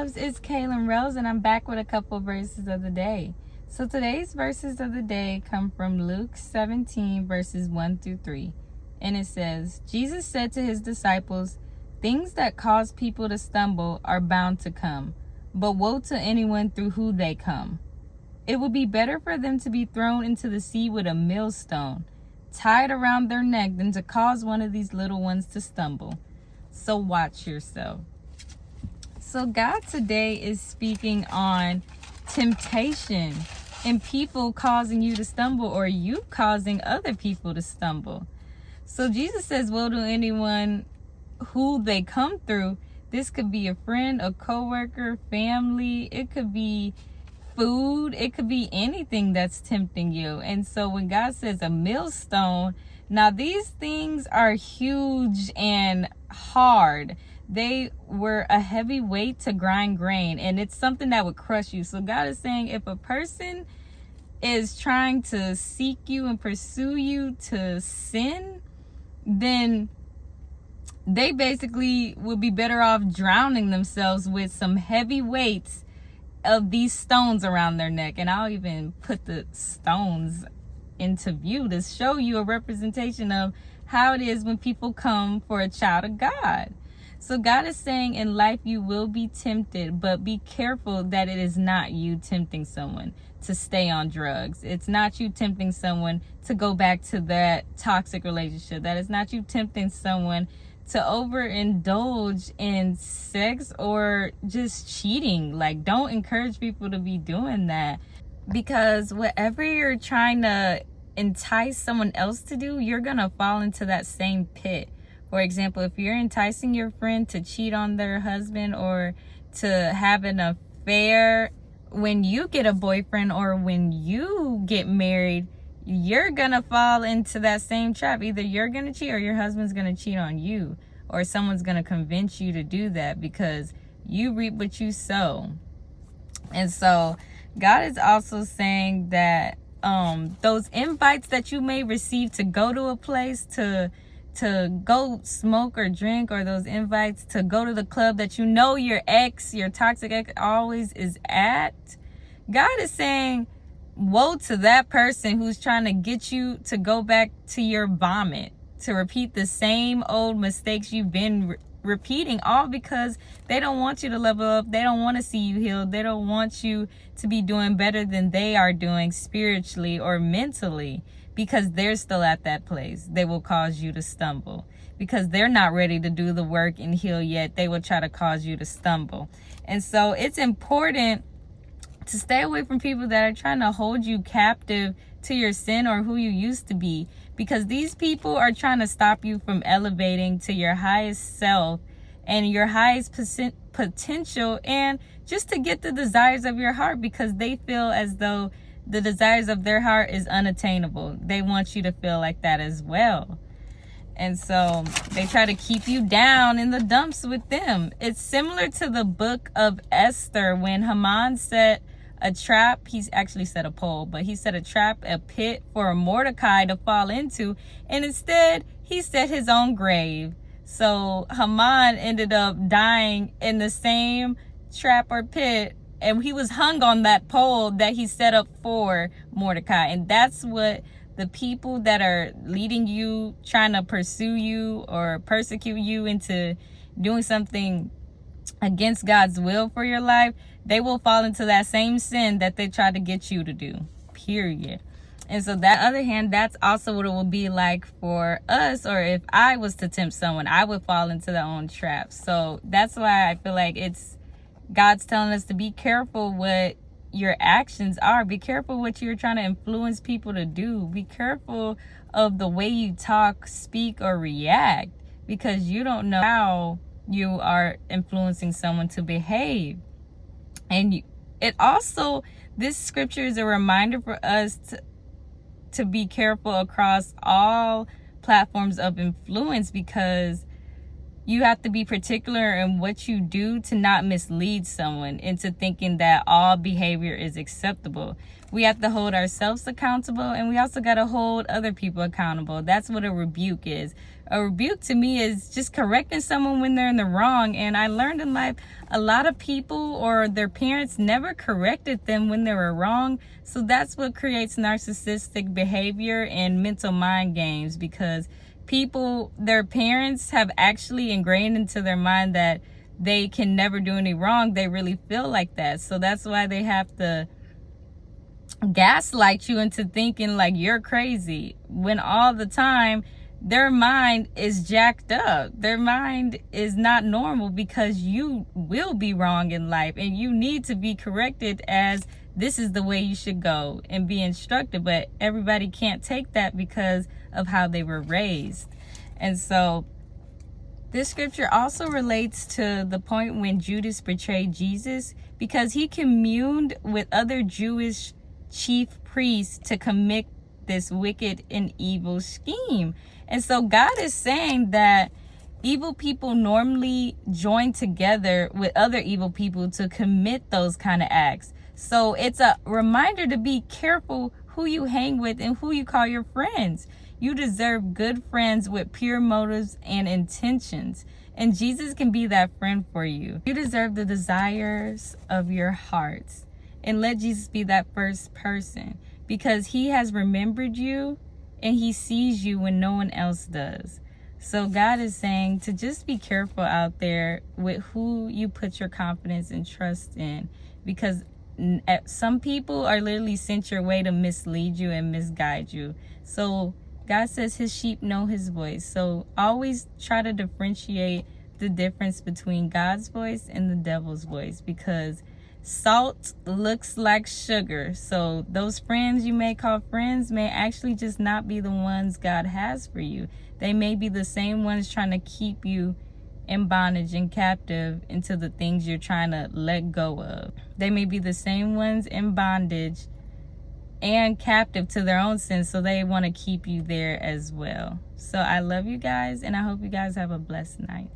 loves, it's Kaylin Rose, and I'm back with a couple verses of the day. So today's verses of the day come from Luke 17, verses 1 through 3. And it says, Jesus said to his disciples, "Things that cause people to stumble are bound to come, but woe to anyone through who they come. It would be better for them to be thrown into the sea with a millstone tied around their neck than to cause one of these little ones to stumble. So watch yourself." So God today is speaking on temptation and people causing you to stumble, or you causing other people to stumble. So Jesus says, woe to anyone who they come through. This could be a friend, a coworker, family. It could be food. It could be anything that's tempting you. And so when God says a millstone, now these things are huge and hard. They were a heavy weight to grind grain, and it's something that would crush you. So God is saying, if a person is trying to seek you and pursue you to sin, then they basically would be better off drowning themselves with some heavy weights of these stones around their neck. And I'll even put the stones into view to show you a representation of how it is when people come for a child of God. So God is saying, in life you will be tempted, but be careful that it is not you tempting someone to stay on drugs. It's not you tempting someone to go back to that toxic relationship. That is not you tempting someone to overindulge in sex or just cheating. Like, don't encourage people to be doing that, because whatever you're trying to entice someone else to do, you're gonna fall into that same pit. For example, if you're enticing your friend to cheat on their husband or to have an affair, when you get a boyfriend or when you get married, you're gonna fall into that same trap. Either you're gonna cheat or your husband's gonna cheat on you, or someone's gonna convince you to do that, because you reap what you sow. And so God is also saying that those invites that you may receive to go to a place, to go smoke or drink, or those invites to go to the club that you know your toxic ex always is at, God is saying, woe to that person who's trying to get you to go back to your vomit, to repeat the same old mistakes you've been repeating, all because they don't want you to level up. They don't want to see you healed. They don't want you to be doing better than they are doing spiritually or mentally, because they're still at that place. They will cause you to stumble because they're not ready to do the work and heal yet. They will try to cause you to stumble. And so it's important to stay away from people that are trying to hold you captive to your sin or who you used to be, because these people are trying to stop you from elevating to your highest self and your highest potential, and just to get the desires of your heart, because they feel as though the desires of their heart is unattainable. They want you to feel like that as well. And so they try to keep you down in the dumps with them. It's similar to the book of Esther, when Haman set a trap. He's actually set a pole, but he set a trap, a pit for Mordecai to fall into, and instead he set his own grave. So Haman ended up dying in the same trap or pit, and he was hung on that pole that he set up for Mordecai. And that's what the people that are leading you, trying to pursue you or persecute you into doing something against God's will for your life, they will fall into that same sin that they try to get you to do, period. And so that other hand, that's also what it will be like for us, or if I was to tempt someone, I would fall into their own trap. So that's why I feel like God's telling us to be careful what your actions are. Be careful what you're trying to influence people to do. Be careful of the way you talk, speak, or react, because you don't know how you are influencing someone to behave. And this scripture is a reminder for us to be careful across all platforms of influence, because you have to be particular in what you do to not mislead someone into thinking that all behavior is acceptable. We have to hold ourselves accountable, and we also got to hold other people accountable. That's what a rebuke is. A rebuke to me is just correcting someone when they're in the wrong. And I learned in life, a lot of people or their parents never corrected them when they were wrong. So that's what creates narcissistic behavior and mental mind games, because people, their parents have actually ingrained into their mind that they can never do any wrong. They really feel like that. So that's why they have to gaslight you into thinking like you're crazy, when all the time their mind is jacked up. Their mind is not normal, because you will be wrong in life and you need to be corrected as this is the way you should go and be instructed. But everybody can't take that because of how they were raised. And so this scripture also relates to the point when Judas betrayed Jesus, because he communed with other Jewish chief priests to commit this wicked and evil scheme. And so God is saying that evil people normally join together with other evil people to commit those kind of acts. So it's a reminder to be careful who you hang with and who you call your friends. You deserve good friends with pure motives and intentions, and Jesus can be that friend for you. You deserve the desires of your hearts, and let Jesus be that first person, because he has remembered you and he sees you when no one else does. So God is saying to just be careful out there with who you put your confidence and trust in, because some people are literally sent your way to mislead you and misguide you. So God says his sheep know his voice. So always try to differentiate the difference between God's voice and the devil's voice, because salt looks like sugar. So those friends you may call friends may actually just not be the ones God has for you. They may be the same ones trying to keep you in bondage and captive into the things you're trying to let go of. They may be the same ones in bondage and captive to their own sins, so they want to keep you there as well. So I love you guys, and I hope you guys have a blessed night.